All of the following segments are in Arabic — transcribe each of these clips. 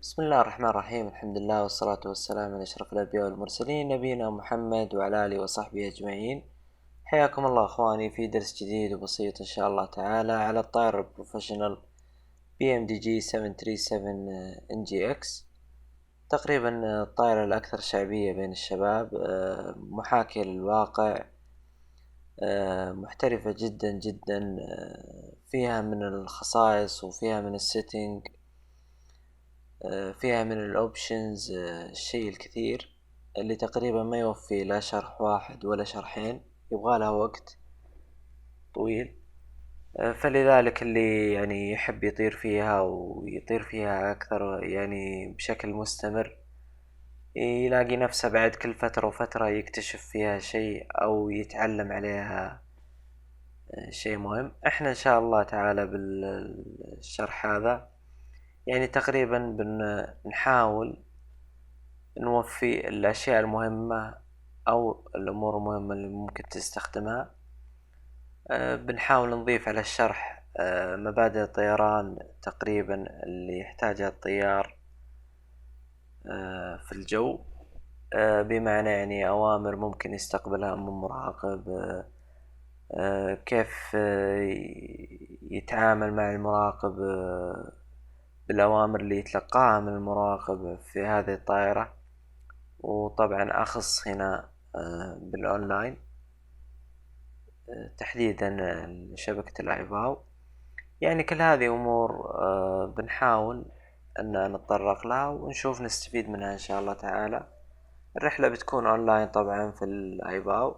بسم الله الرحمن الرحيم. الحمد لله والصلاة والسلام على أشرف الأنبياء والمرسلين نبينا محمد وعلى آله وصحبه أجمعين. حياكم الله أخواني في درس جديد وبسيط إن شاء الله تعالى على الطائرة البروفيشنال BMDG 737 NGX. تقريبا الطائرة الأكثر شعبية بين الشباب، محاكية للواقع، محترفة جدا جدا، فيها من الخصائص وفيها من السيتنج، فيها من الاوبشنز الشيء الكثير اللي تقريبا ما يوفي لا شرح واحد ولا شرحين، يبغى لها وقت طويل. فلذلك اللي يعني يحب يطير فيها ويطير فيها أكثر يعني بشكل مستمر يلاقي نفسه بعد كل فترة وفترة يكتشف فيها شيء أو يتعلم عليها شيء مهم. احنا إن شاء الله تعالى بالشرح هذا يعني تقريبا بنحاول نوفي الأشياء المهمة أو الأمور المهمة اللي ممكن تستخدمها. بنحاول نضيف على الشرح مبادئ الطيران تقريبا اللي يحتاجها الطيار في الجو، بمعنى يعني أوامر ممكن يستقبلها من مراقب، كيف يتعامل مع المراقب، بالأوامر اللي يتلقاها من المراقب في هذه الطائرة. وطبعا أخص هنا بالأونلاين، تحديدا شبكة الآيباو. يعني كل هذه أمور بنحاول أن نتطرق لها ونشوف نستفيد منها إن شاء الله تعالى. الرحلة بتكون أونلاين طبعا في الآيباو.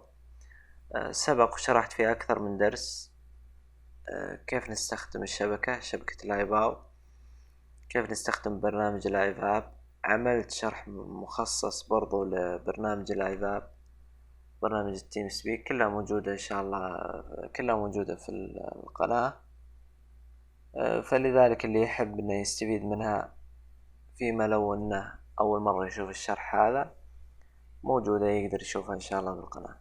سبق وشرحت في أكثر من درس كيف نستخدم شبكة الآيباو، كيف نستخدم برنامج الآيفاب. عملت شرح مخصص برضو لبرنامج الآيفاب، برنامج التيم سبيك، كلها موجودة إن شاء الله، كلها موجودة في القناة. فلذلك اللي يحب إنه يستفيد منها، فيما لو إنه أول مرة يشوف الشرح هذا، موجودة يقدر يشوفها إن شاء الله بالقناة.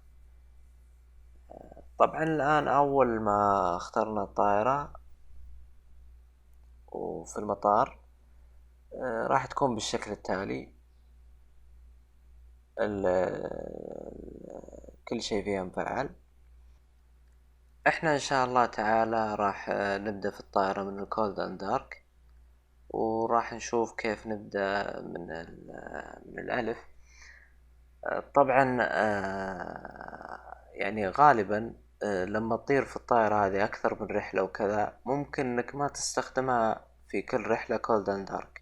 طبعا الآن أول ما اخترنا الطائرة وفي المطار راح تكون بالشكل التالي. كل شيء فيها مفعل. احنا ان شاء الله تعالى راح نبدأ في الطائرة من الكولد اند دارك، وراح نشوف كيف نبدأ من الألف. طبعا يعني غالبا لما تطير في الطائرة هذه أكثر من رحلة وكذا، ممكن إنك ما تستخدمها في كل رحلة كولد اند دارك.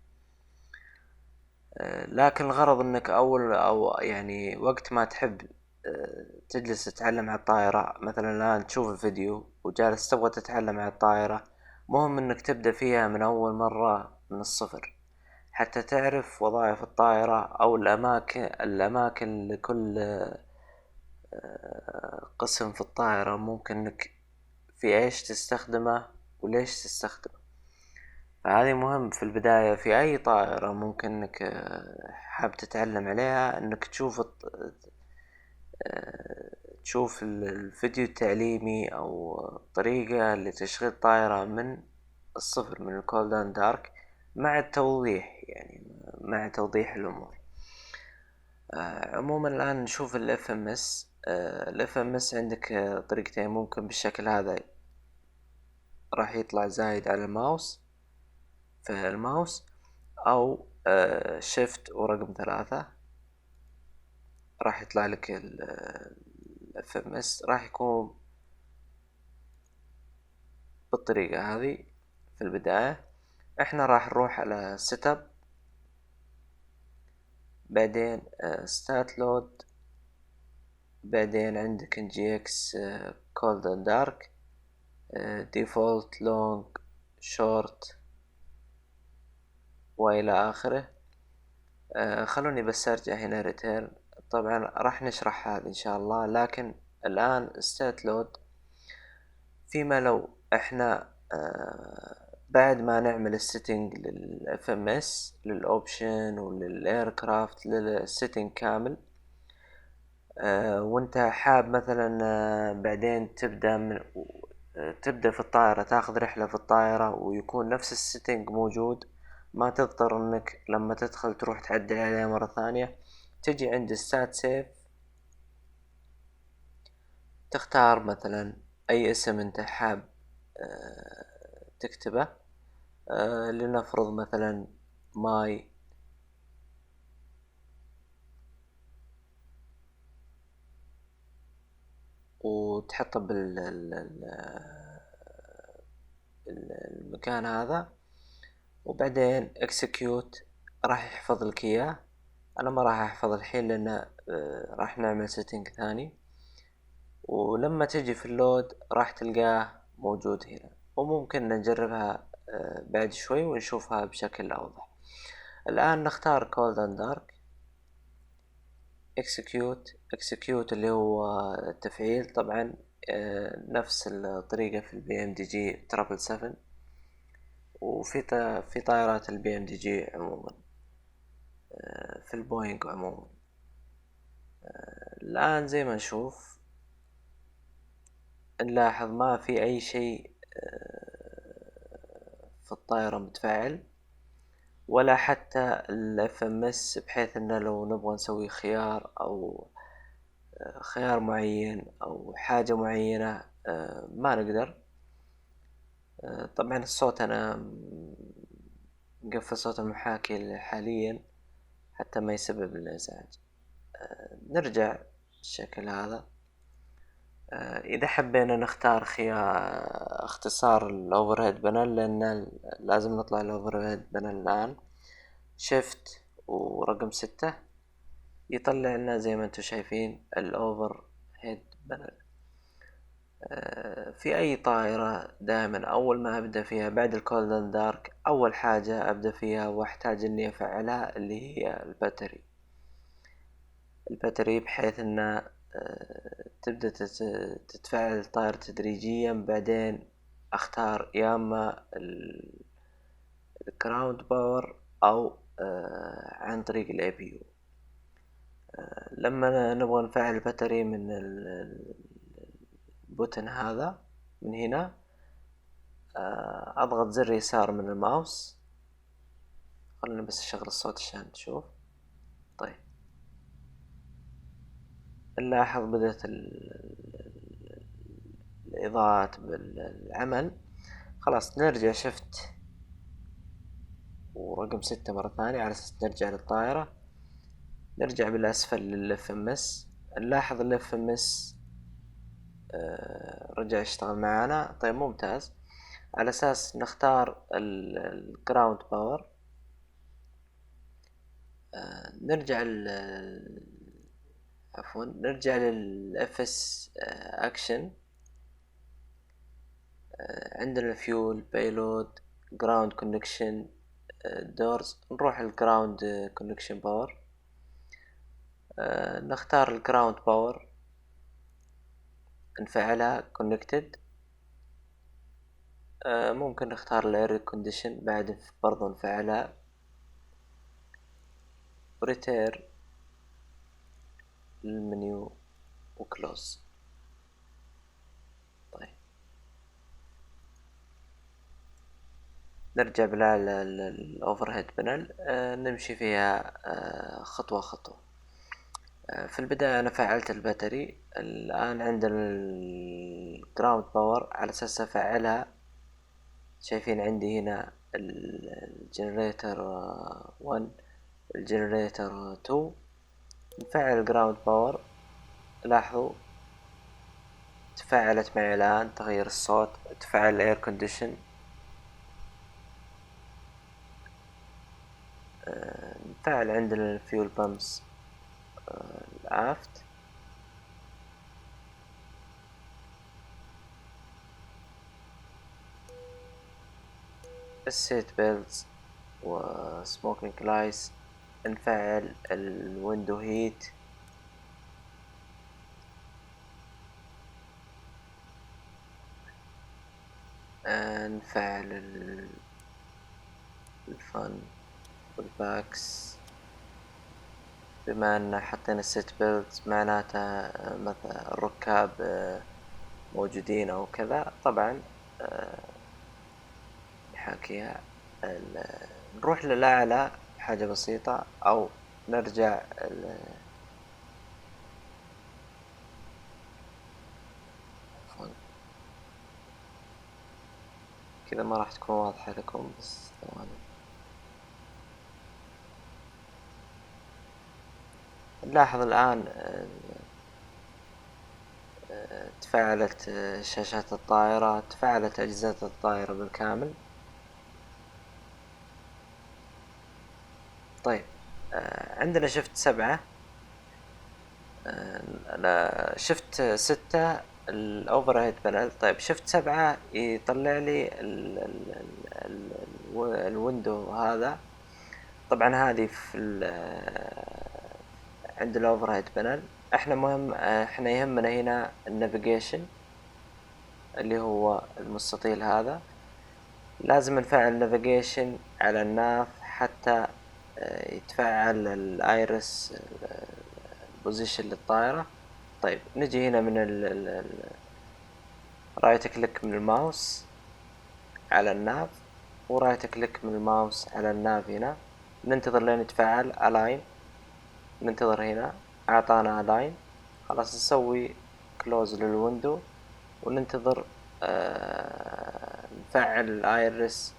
لكن الغرض إنك أول أو يعني وقت ما تحب تجلس تتعلم على الطائرة، مثلا الآن تشوف الفيديو وجالس تبغى تتعلم على الطائرة، مهم إنك تبدأ فيها من أول مرة من الصفر، حتى تعرف وظائف الطائرة أو الأماكن لكل قسم في الطائرة، ممكن إنك في إيش تستخدمه وليش تستخدمه. فهذه مهم في البداية في أي طائرة ممكن إنك حاب تتعلم عليها، إنك تشوف الفيديو التعليمي أو الطريقة لتشغيل الطائرة من الصفر، من الكولد اند دارك، مع التوضيح، يعني مع توضيح الأمور. عموما الآن نشوف ال FMS. ال FMS عندك طريقتين، ممكن بالشكل هذا راح يطلع زايد على الماوس في الماوس، أو شيفت ورقم 3 راح يطلع لك ال FMS. راح يكون بالطريقة هذه. في البداية احنا راح نروح على سيت اب، بعدين ستارت لود، بعدين عندك NGX كولد اند دارك، ديفولت لونج شورت والى اخره. خلوني بس ارجع هنا ريتيرن. طبعا راح نشرح هذا ان شاء الله، لكن الان ستارت لود. فيما لو احنا بعد ما نعمل السيتنج لل FMS للأوبشن وللإيركرافت للسيتنج كامل، وانت حاب مثلا بعدين تبدأ في الطائرة، تاخذ رحلة في الطائرة ويكون نفس السيتنج موجود، ما تضطر انك لما تدخل تروح تعدل عليها مرة ثانية. تجي عند السات سيف، تختار مثلا اي اسم انت حاب تكتبه. لنفرض مثلا ماي، وتحطه المكان هذا، وبعدين اكسكيوت راح يحفظ لك اياه. انا ما راح احفظ الحين لان راح نعمل سيتنج ثاني، ولما تجي في اللود راح تلقاه موجود هنا، وممكن نجربها بعد شوي ونشوفها بشكل اوضح. الان نختار cold and dark، execute اللي هو التفعيل طبعا نفس الطريقة في البي ام دي جي ترابل 7، وفي في طائرات البي ام دي جي عموما، في البوينغ عموما. الآن زي ما نشوف نلاحظ ما في أي شيء في الطائرة متفاعل، ولا حتى ال FMS، بحيث إنه لو نبغى نسوي خيار أو خيار معين أو حاجة معينة ما نقدر. طبعا الصوت أنا مقفل صوت المحاكي حاليا حتى ما يسبب الإزعاج. نرجع الشكل هذا. إذا حبينا نختار اختصار الأوفرهيد بانل، لأن لازم نطلع الأوفرهيد بانل الآن. شيفت ورقم 6 يطلع لنا زي ما انتم شايفين الأوفرهيد بانل. في أي طائرة دائما أول ما أبدأ فيها بعد الكولد اند دارك، أول حاجة أبدأ فيها وأحتاج إني أفعلها اللي هي الباتري، بحيث إنه تبدأ تتفاعل الطائرة تدريجيا. بعدين أختار يا إما الجراوند باور أو عن طريق الاي بي يو. لما نبغى نفعل الباتري من البوتن هذا من هنا، اضغط زر يسار من الماوس. خلنا بس اشغل الصوت عشان تشوف. طيب نلاحظ بدأت الإضاءات بالعمل. خلاص نرجع شفت ورقم 6 مرة ثانية على أساس نرجع للطائرة. نرجع بالأسفل للإف ام اس، نلاحظ الإف ام اس رجع يشتغل معانا. طيب ممتاز. على أساس نختار الجراوند باور، نرجع عفوا نرجع للإف اس أكشن. عندنا الفيول، بايلود، جراوند كونكشن، دورز. نروح الجراوند كونكشن باور. نختار الجراوند باور، نفعلها كونكتد. ممكن نختار الاير كونديشن بعد برضو نفعلها ريتير للمنيو وكلوز. طيب نرجع بلا الاوفرهيد بانل، نمشي فيها خطوة خطوة. في البداية أنا فعلت الباتري. الآن عندنا الجراوند باور على أساس أفعلها. شايفين عندي هنا الجنريتر 1 الجنريتر 2. نفعل الجراوند باور، لاحظوا تفاعلت معي الآن، تغير الصوت، تفعل الاير كونديشن. نفعل عندنا الفيول بامبس الافت. السيت بيلتس وسموكينج لايس. نفعل الويندو هيت. نفعل الفن والباكس. بما ان حطينا السيت بيلت معناته مثلا الركاب موجودين او كذا. طبعا نحاكيها نروح للأعلى حاجة بسيطة، أو نرجع كذا ما راح تكون واضحة لكم، بس ثواني. نلاحظ الآن تفاعلت شاشات الطائرة، تفاعلت أجهزة الطائرة بالكامل. طيب عندنا شفت 7، شفت 6 الأوفر هيد بانل. طيب شفت 7 يطلع لي الويندو هذا. طبعا هذه في عند الأوفر هيد بانل. احنا يهمنا هنا النافيجيشن اللي هو المستطيل هذا. لازم نفعل نافيجيشن على الناف حتى يتفعل الايرس البوزيشن للطائرة. طيب نجي هنا من رايت كليك من الماوس على الناف، ورايت كليك من الماوس على الناف هنا. ننتظر لين يتفعل الاين، ننتظر هنا اعطانا الاين. خلاص نسوي كلوز للويندو وننتظر نفعل الايرس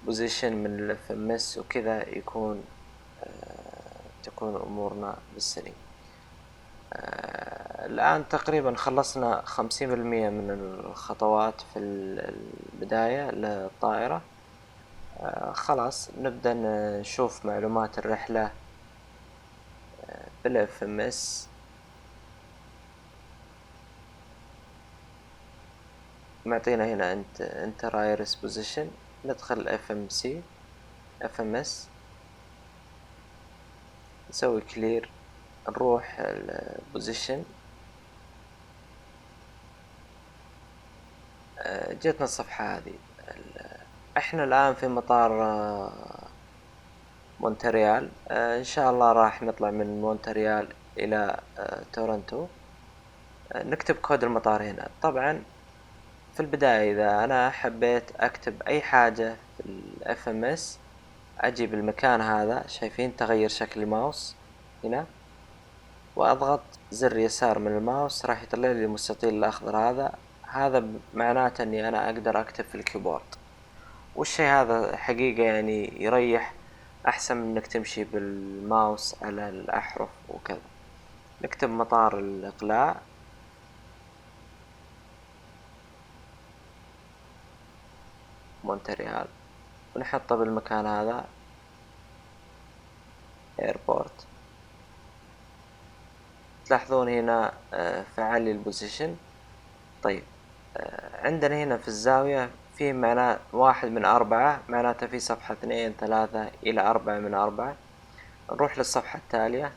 بوزيشن من الاف ام اس، وكذا يكون تكون امورنا بالسليم. الان تقريبا خلصنا 50% من الخطوات في البداية للطائرة. خلاص نبدأ نشوف معلومات الرحلة بالاف ام اس. معطينا هنا انتر ايرس بوزيشن. ندخل اف ام سي اف ام اس، نسوي كلير، نروح البوزيشن. جتنا الصفحة هذه. احنا الان في مطار مونتريال. ان شاء الله راح نطلع من مونتريال الى تورنتو. نكتب كود المطار هنا. طبعا في البداية اذا انا حبيت اكتب اي حاجة في الاف ام اس، اجي بالمكان هذا، شايفين تغير شكل الماوس هنا، واضغط زر يسار من الماوس راح يطلع لي المستطيل الاخضر هذا معناته اني انا اقدر اكتب في الكيبورد. والشي هذا حقيقة يعني يريح احسن من انك تمشي بالماوس على الاحرف وكذا. نكتب مطار الاقلاع، مونتريال، ونحطه بالمكان هذا ايربورت. تلاحظون هنا فعل لي البوزيشن. طيب عندنا هنا في الزاوية في معناه 1/4، معناته في صفحة 2 3 إلى 4/4. نروح للصفحة التالية.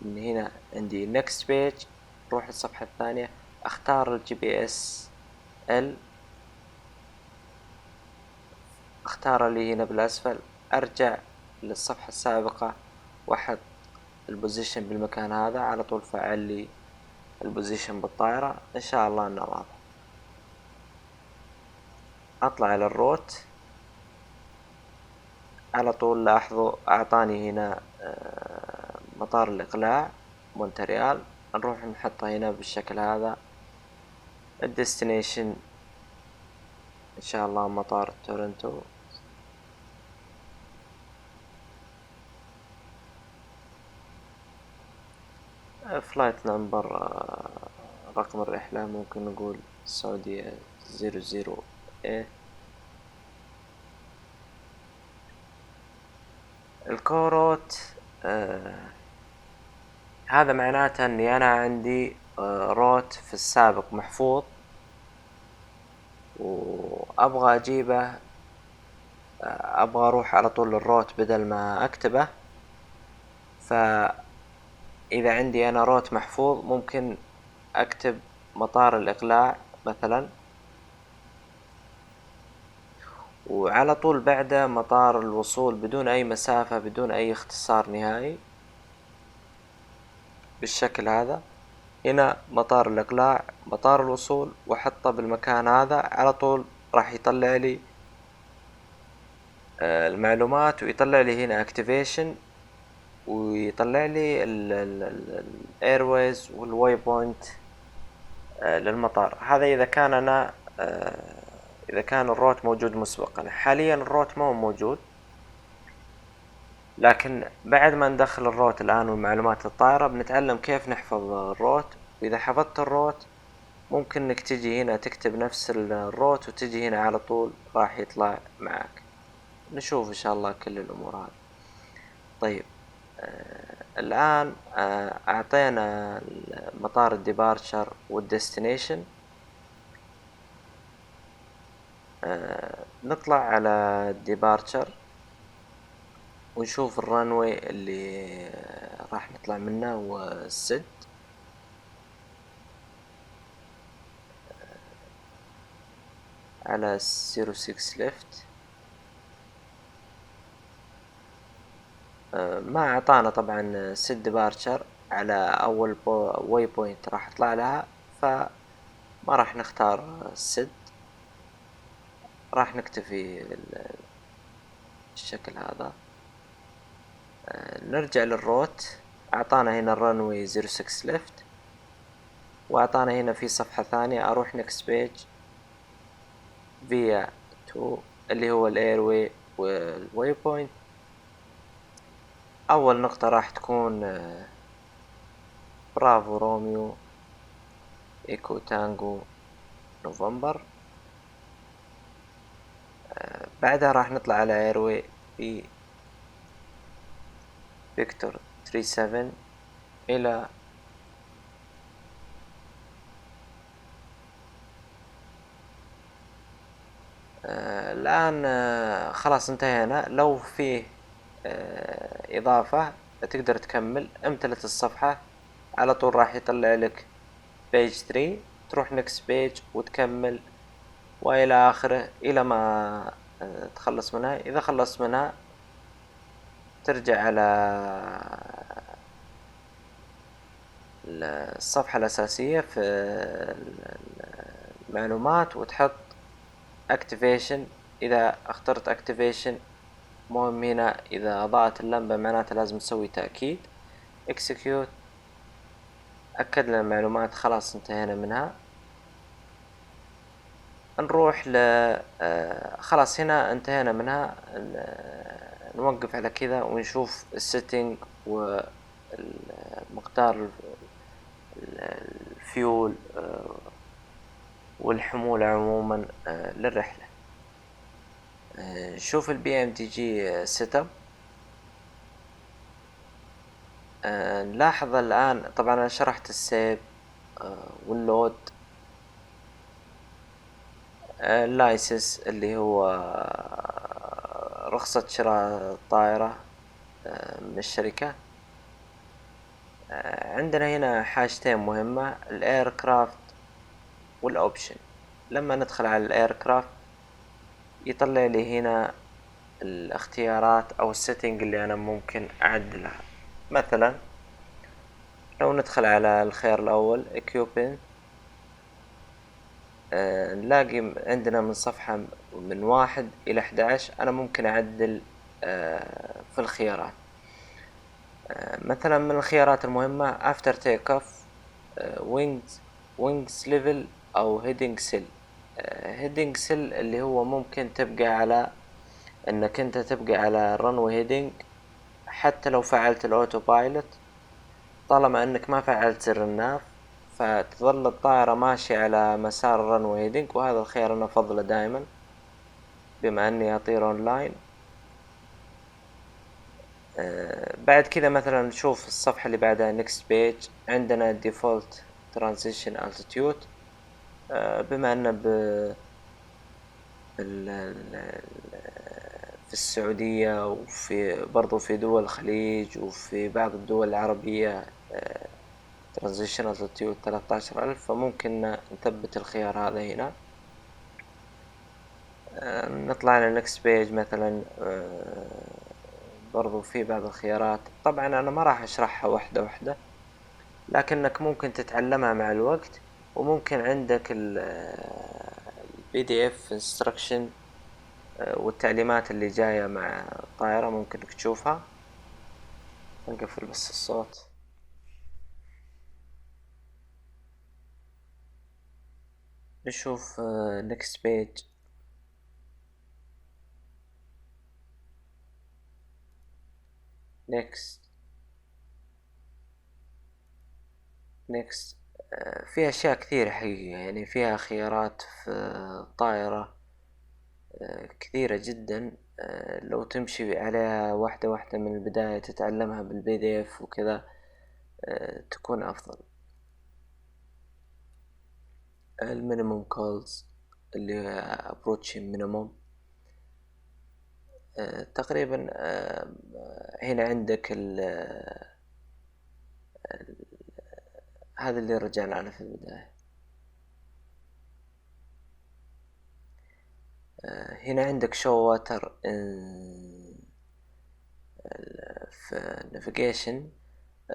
من هنا عندي next page، نروح للصفحة الثانية، اختار الجي بي اس ال، اختار اللي هنا بالاسفل، ارجع للصفحة السابقة واحط البوزيشن بالمكان هذا على طول. فعل لي البوزيشن بالطائرة. ان شاء الله انه واضح. اطلع على الروت على طول. لاحظوا اعطاني هنا مطار الاقلاع مونتريال. نروح نحطه هنا بالشكل هذا. الديستنيشن ان شاء الله مطار تورنتو. فلايت نمبر رقم الرحلة ممكن نقول السعودية 00A. الكوروت هذا معناته اني انا عندي روت في السابق محفوظ وابغى اجيبه. ابغى اروح على طول للروت بدل ما اكتبه. فاذا عندي انا روت محفوظ ممكن اكتب مطار الاقلاع مثلا، وعلى طول بعده مطار الوصول بدون اي مسافة بدون اي اختصار نهائي بالشكل هذا. هنا مطار الاقلاع، مطار الوصول، واحطه بالمكان هذا على طول راح يطلع لي المعلومات ويطلع لي هنا activation، ويطلع لي الايرويز والواي بوينت للمطار. هذا اذا كان انا اذا كان الروت موجود مسبقا. حاليا الروت ما هو موجود، لكن بعد ما ندخل الروت الان ومعلومات الطائرة بنتعلم كيف نحفظ الروت. واذا حفظت الروت ممكن انك تجي هنا تكتب نفس الروت وتجي هنا على طول راح يطلع معك. نشوف ان شاء الله كل الامور هذه. طيب الآن أعطينا مطار الديبارتشر والديستنيشن. نطلع على الديبارتشر ونشوف الرانوي اللي راح نطلع منه والسد. على 06 ليفت. ما أعطانا طبعا سد ديبارتشر على أول واي بوينت راح أطلع لها، فما راح نختار السد، راح نكتفي بالشكل هذا. نرجع للروت. أعطانا هنا الرنوي 06 ليفت، وأعطانا هنا في صفحة ثانية أروح next page via to اللي هو الايروي والواي بوينت. أول نقطة راح تكون برافو روميو إيكو تانجو نوفمبر. بعدها راح نطلع على ايروي في فيكتور 37 إلى الآن خلاص انتهينا. لو فيه إضافة تقدر تكمل. امتلت الصفحة على طول راح يطلع لك page 3، تروح next page وتكمل وإلى آخره إلى ما تخلص منها. إذا خلصت منها ترجع على الصفحة الأساسية في المعلومات وتحط activation. إذا اخترت activation مهم هنا إذا أضاءت اللمبة معناته لازم تسوي تأكيد execute. أكد لنا المعلومات خلاص انتهينا منها. نروح خلاص هنا انتهينا منها. نوقف على كذا ونشوف السيتنج ومقدار الفيول والحمولة عموما للرحلة. نشوف البي ام دي جي سيت اب. نلاحظ الآن طبعا أنا شرحت السيف واللود. اللايسنس اللي هو رخصة شراء الطائرة من الشركة. عندنا هنا حاجتين مهمة، الايركرافت والاوبشن. لما ندخل على الايركرافت يطلع لي هنا الاختيارات او السيتنج اللي انا ممكن اعدلها. مثلا لو ندخل على الخيار الاول equipment، نلاقي عندنا من صفحة من 1 إلى 11 أنا ممكن أعدل في الخيارات. مثلا من الخيارات المهمة after take off wings level أو heading cell. heading cell اللي هو ممكن تبقى على أنك أنت تبقى على runway heading حتى لو فعلت الأوتو بايلوت. طالما أنك ما فعلت زر الناف فتظل الطائرة ماشية على مسار الرنوي هيدنج، وهذا الخيار أنا أفضله دائما بما أني أطير أونلاين. بعد كذا مثلا نشوف الصفحة اللي بعدها next page. عندنا default transition altitude. بما أنه في السعودية وفي برضو في دول الخليج وفي بعض الدول العربية transition altitude 13,000، فممكن نثبت الخيار هذا هنا. نطلع على next page مثلا. برضو في بعض الخيارات طبعا أنا ما راح أشرحها واحدة واحدة، لكنك ممكن تتعلمها مع الوقت. وممكن عندك ال PDF instruction والتعليمات اللي جاية مع الطائرة ممكنك تشوفها. نقفل بس الصوت. نشوف next page. next next. في أشياء كثيرة حقيقة، يعني فيها خيارات في الطائرة كثيرة جدا. لو تمشي عليها واحدة واحدة من البداية تتعلمها بالPDF وكذا تكون أفضل. المينيموم كولز اللي approaching minimum. تقريبا هنا عندك هذا اللي رجعنا له في البداية. هنا عندك show water في navigation.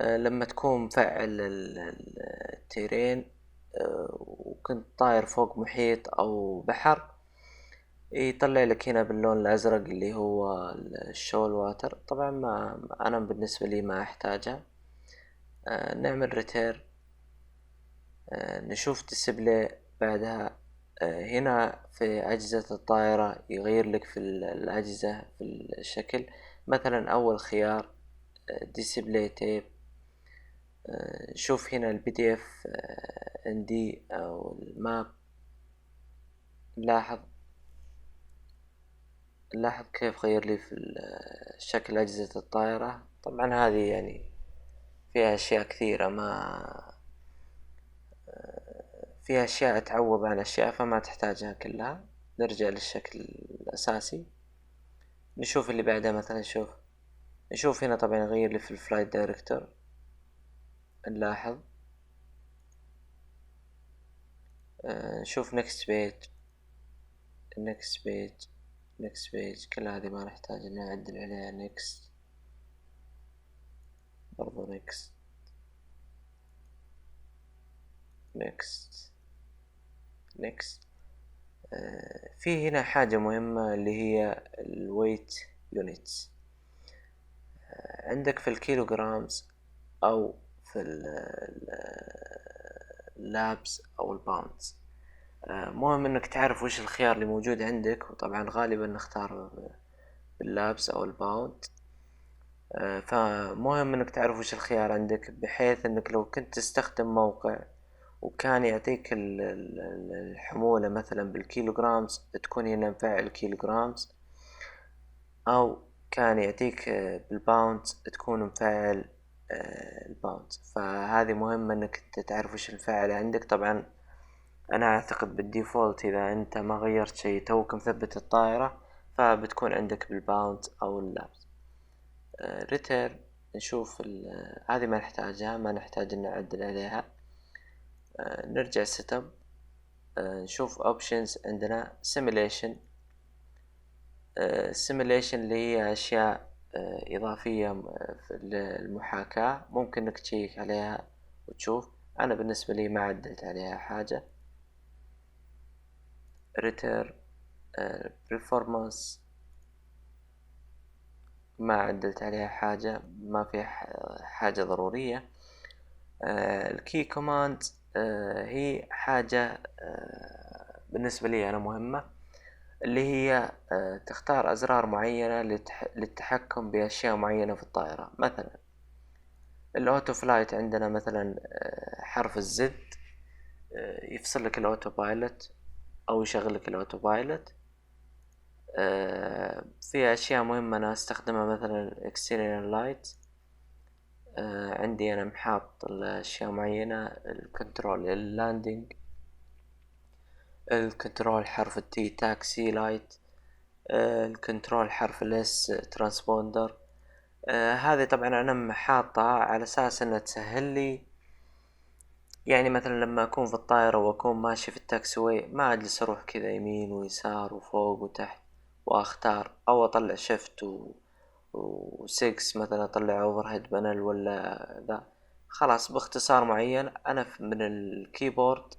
لما تكون مفعل التيرين وكنت طاير فوق محيط أو بحر، يطلع لك هنا باللون الأزرق اللي هو الشول واتر. طبعا ما أنا بالنسبة لي ما أحتاجها. نعمل ريتير. نشوف ديسبلاي بعدها. هنا في أجهزة الطائرة يغير لك في الأجهزة في الشكل. مثلا أول خيار ديسبلاي تيب. شوف هنا الPDF عندي أو الماب. لاحظ كيف غير لي في شكل أجهزة الطائرة. طبعا هذه يعني فيها أشياء كثيرة، ما فيها أشياء تعوض عن أشياء فما تحتاجها كلها. نرجع للشكل الأساسي. نشوف اللي بعدها. مثلا نشوف هنا طبعا يغير لي في الفلايت دايركتور. نلاحظ. نشوف next page next page next page. كل هذه ما نحتاج ان نعدل عليها. next برضو next next next. في هنا حاجة مهمة اللي هي الويت يونتس. عندك في الكيلوغرامز او في اللابس او الباوندز. مهم انك تعرف وش الخيار اللي موجود عندك، وطبعا غالبا نختار باللابس او الباوند. فمهم انك تعرف وش الخيار عندك، بحيث انك لو كنت تستخدم موقع وكان يعطيك الحمولة مثلا بالكيلوغرامز تكون هنا مفعل كيلوغرامز، او كان يعطيك بالباوند تكون مفعل الباوند. فهذه مهمة انك تعرف وش الفعل عندك. طبعا انا اعتقد بالديفولت اذا انت ما غيرت شيء توك مثبت الطائرة فبتكون عندك بالباوند او اللابس. ريتير. نشوف هذه ما نحتاجها، ما نحتاج ان نعدل عليها. نرجع سيت اب. نشوف اوبشنز. عندنا سيميليشن. سيميليشن اللي هي اشياء اضافية في المحاكاة، ممكن انك تشيك عليها وتشوف. انا بالنسبة لي ما عدلت عليها حاجة. ريتير. performance ما عدلت عليها حاجة، ما في حاجة ضرورية. الكي كوماند هي حاجة بالنسبة لي أنا مهمة، اللي هي تختار أزرار معينة للتحكم بأشياء معينة في الطائرة. مثلا الأوتو فلايت عندنا مثلا حرف الزد يفصل لك الأوتو بايلوت أو يشغل لك الأوتو بايلوت. في أشياء مهمة أنا أستخدمها مثلا exterior light. عندي أنا محاط الأشياء معينة. الكنترول اللاندنج، الكنترول حرف التي تاكسي لايت، الكنترول حرف الاس ترانسبوندر. هذه طبعا أنا محاطها على أساس أنها تسهل لي، يعني مثلا لما أكون في الطائرة وأكون ماشي في التاكسي واي ما أجلس أروح كذا يمين ويسار وفوق وتحت وأختار، أو أطلع شيفت و6 مثلا أطلع أوفر هيد بانل ولا ذا. خلاص باختصار معين أنا من الكيبورد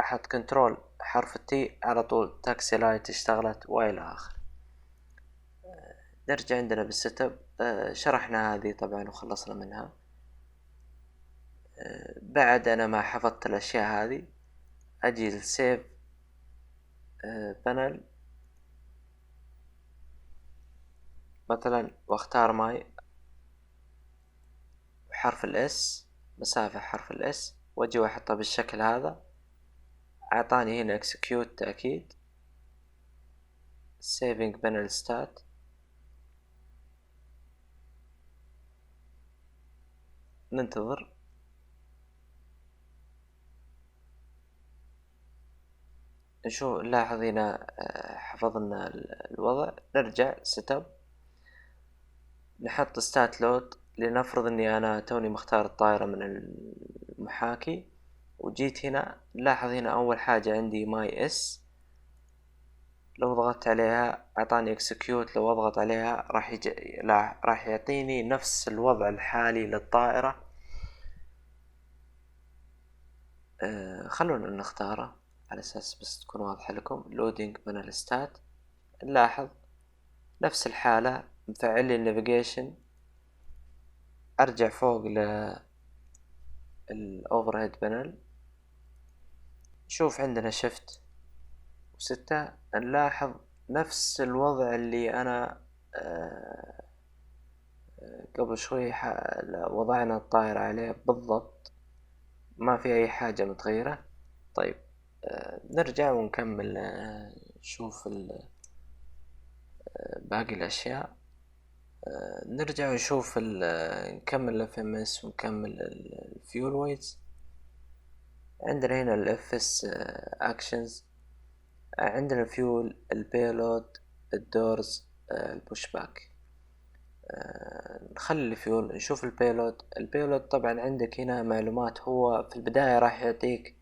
أحط كنترول حرف التي على طول تاكسي لايت اشتغلت وإلى آخره. نرجع عندنا بالسيت اب. شرحنا هذه طبعا وخلصنا منها. بعد أنا ما حفظت الأشياء هذه أجي للسيف بانل مثلا واختار ماي حرف الاس، مسافة حرف الاس، واجي واحطها بالشكل هذا. اعطاني هنا اكسكيوت تأكيد saving panel stat. ننتظر. نشوف نلاحظ هنا حفظنا الوضع. نرجع سيت اب، نحط ستات لود. لنفرض اني انا توني مختار الطائرة من المحاكي وجيت هنا. نلاحظ هنا اول حاجة عندي ماي اس، لو ضغطت عليها اعطاني اكسكيوت. لو اضغط عليها راح يعطيني نفس الوضع الحالي للطائرة. خلونا نختاره على اساس بس تكون واضحة لكم. لودينج بانل ستات، نلاحظ نفس الحالة مفعل لي النافيجيشن. ارجع فوق للاوفرهيد بانل، نشوف عندنا شيفت و6. نلاحظ نفس الوضع اللي انا قبل شوي وضعنا الطائرة عليه بالضبط، ما في اي حاجة متغيرة. طيب نرجع ونكمل نشوف باقي الاشياء. نرجع ونشوف نكمل اف ام اس ونكمل الفيول ويتس. عندنا هنا الاف اس اكشنز، عندنا الفيول، البيلود، الدورز، البوش باك. نخلي الفيول نشوف البيلود. البيلود طبعا عندك هنا معلومات. هو في البداية راح يعطيك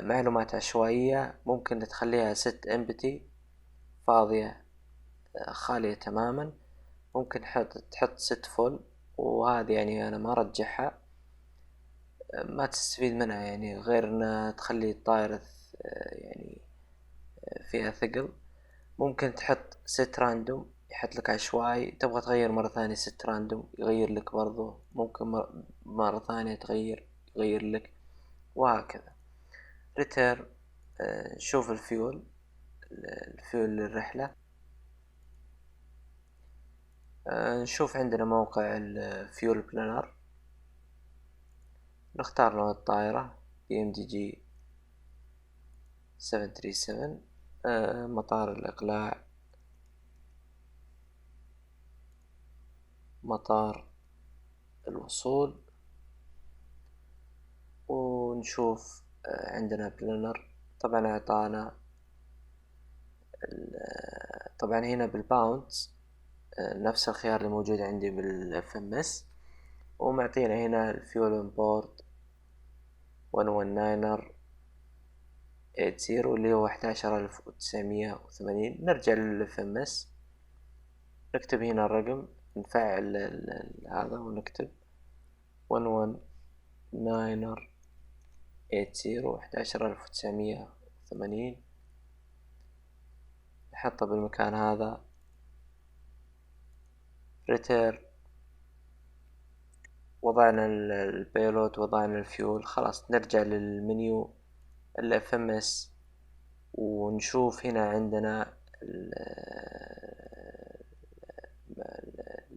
معلومات عشوائية، ممكن تخليها ست امبتي فاضية خالية تماما. ممكن تحط ست فول، وهذه يعني انا ما رجحها، ما تستفيد منها يعني غير انها تخلي الطائرة يعني فيها ثقل. ممكن تحط ست راندوم يحط لك عشوائي. تبغى تغير مرة ثانية ست راندوم يغير لك برضو. ممكن مرة ثانية يغير لك، وهكذا. ريتير. نشوف الفيول للرحلة. نشوف عندنا موقع الفيول بلانر. نختار نوع الطائرة BMDG 737. مطار الإقلاع، مطار الوصول. ونشوف عندنا بلانر. طبعا اعطانا طبعا هنا بالباوندز نفس الخيار اللي موجود عندي بالاف ام اس. ومعطينا هنا الفيول اون بورد 11980 اللي هو 11980. نرجع للاف ام اس، نكتب هنا الرقم، نفعل هذا ونكتب 11980 11980. نحطه بالمكان هذا. ريتير. وضعنا البيلوت، وضعنا الفيول. خلاص نرجع للمنيو الاف ام اس ونشوف هنا عندنا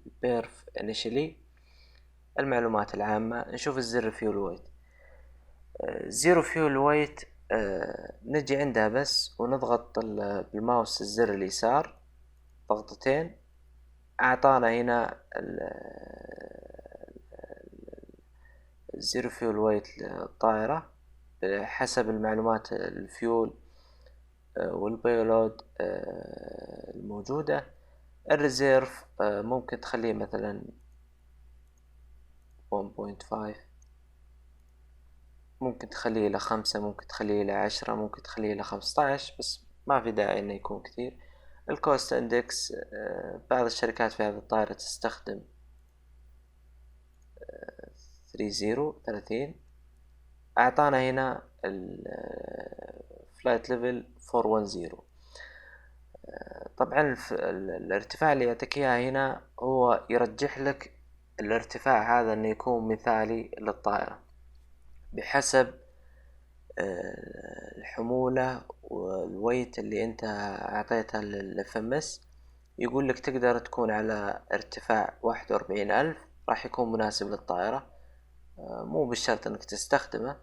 البيرف انيشلي، المعلومات العامة. نشوف الزر فيول ويت. زيرو فيول ويت نجي عندها بس ونضغط بالماوس الزر اليسار ضغطتين. اعطانا هنا الزيرو فيول ويت للطائرة حسب المعلومات الفيول والبيلود الموجودة. الريزيرف ممكن تخليه مثلا 1.5، ممكن تخليه إلى 5، ممكن تخليه إلى 10، ممكن تخليه إلى 15، بس ما في داعي إنه يكون كثير. الكوست اندكس بعض الشركات في هذه الطائرة تستخدم 30. أعطانا هنا الفلايت ليفل 410. طبعا الارتفاع اللي يعطيك اياه هنا هو يرجح لك الارتفاع هذا انه يكون مثالي للطائرة بحسب الحمولة والويت اللي انت اعطيتها للFMS. يقول لك تقدر تكون على ارتفاع 41,000 راح يكون مناسب للطائرة. مو بالشرط انك تستخدمه،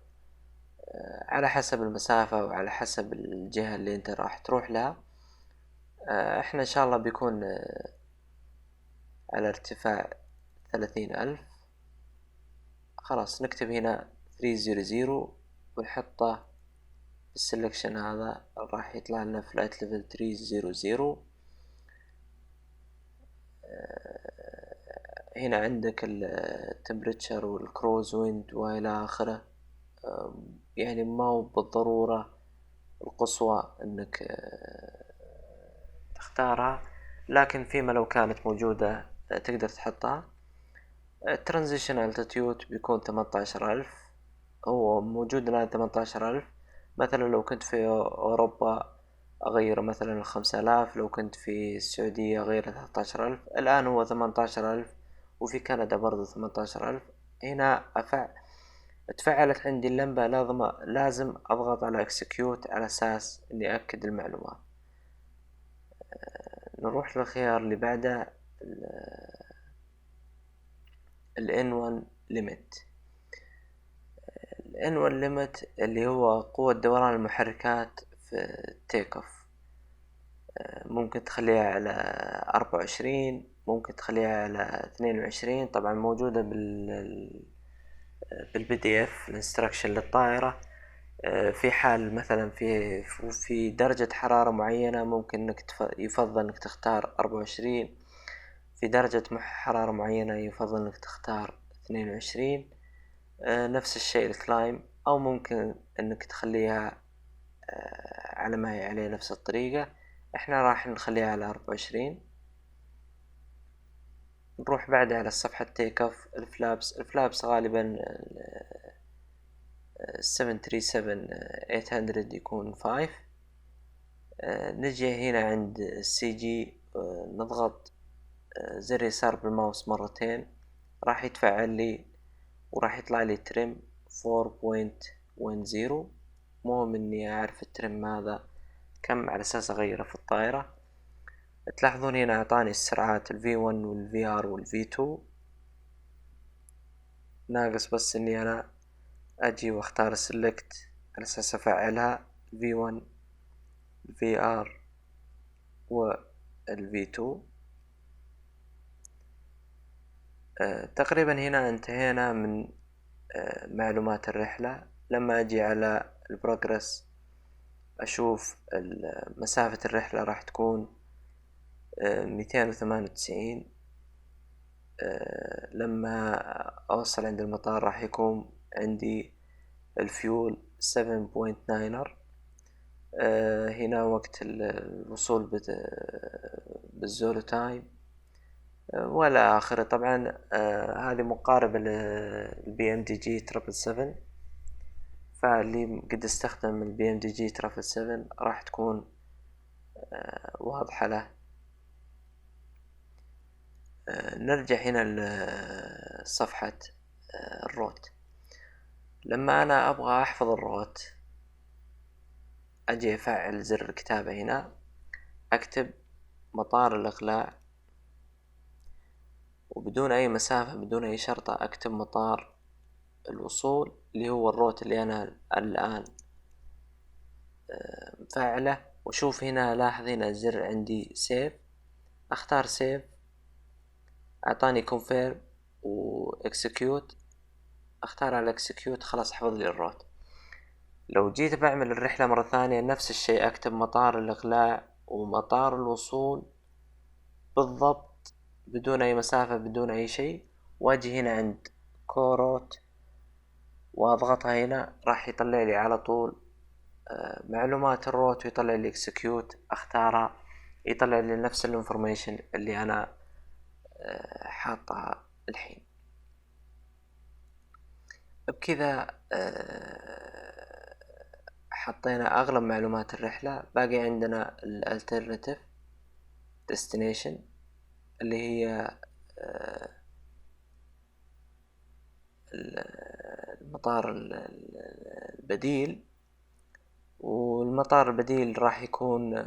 على حسب المسافة وعلى حسب الجهة اللي انت راح تروح لها. احنا ان شاء الله بيكون على ارتفاع 30,000. خلاص نكتب هنا 300 ونحطه السلكشن هذا راح يطلع لنا فلايت ليفل 300. هنا عندك التمبريتشر والكروز ويند والى اخره. يعني ما هو بالضرورة القصوى انك تختارها، لكن فيما لو كانت موجودة تقدر تحطها. الترانزيشن التيتيود بيكون 18,000. هو موجود الآن 18,000. مثلا لو كنت في أوروبا أغير مثلا 5,000، لو كنت في السعودية أغير 13,000. الآن هو 18,000، وفي كندا برضو 18,000. هنا تفعلت عندي اللمبة، لازم أضغط على execute على أساس إني أكد المعلومات. نروح للخيار اللي بعده، ال N1 limit. ال N1 limit اللي هو قوة دوران المحركات في التيك اوف. ممكن تخليها على 24، ممكن تخليها على 22. طبعا موجودة بالPDF الانستراكشن للطائرة. في حال مثلا في درجة حرارة معينة ممكن انك يفضل انك تختار 24. في درجة حرارة معينة يفضل انك تختار 22. نفس الشيء الكلايم، او ممكن انك تخليها على ما هي عليه نفس الطريقة. احنا راح نخليها على 24. نروح بعدها على الصفحة تيك اوف. الفلابس غالبا 737-800 يكون 5. نجي هنا عند CG، نضغط زر يسار بالماوس مرتين راح يتفعل لي وراح يطلع لي ترم 4.10. مهم اني اعرف الترم هذا كم على اساس اغيره في الطائرة. تلاحظون هنا اعطاني السرعات ال V1 وال VR وال V2. ناقص بس اني انا اجي واختار select على اساس افعلها V1 VR وال V2. تقريبا هنا انتهينا من معلومات الرحلة. لما اجي على البروجرس اشوف مسافة الرحلة راح تكون 298. لما اوصل عند المطار راح يكون عندي الفيول 7.9. هنا وقت الوصول بالزولو تايم ولا آخره. طبعا هذه مقاربة للBMDG 777. فاللي قد استخدم الBMDG 777 راح تكون واضحة له. نرجع هنا لصفحة الروت. لما أنا أبغى أحفظ الروت أجي أفعل زر الكتابة هنا، أكتب مطار الإقلاع وبدون أي مسافة بدون أي شرطة أكتب مطار الوصول اللي هو الروت اللي أنا الآن مفعله. وشوف هنا لاحظ هنا زر عندي سيف، أختار سيف أعطاني confirm و execute. أختار على execute خلاص حفظ لي الروت. لو جيت بعمل الرحلة مرة ثانية نفس الشيء، أكتب مطار الإقلاع ومطار الوصول بالضبط بدون أي مسافة بدون أي شيء، واجي هنا عند كوروت واضغطها هنا راح يطلع لي على طول معلومات الروت ويطلع لي اكسكيوت. اختارها يطلع لي نفس الانفورميشن اللي انا حاطها الحين. بكذا حطينا أغلب معلومات الرحلة. باقي عندنا ال alternative destination اللي هي المطار البديل. والمطار البديل راح يكون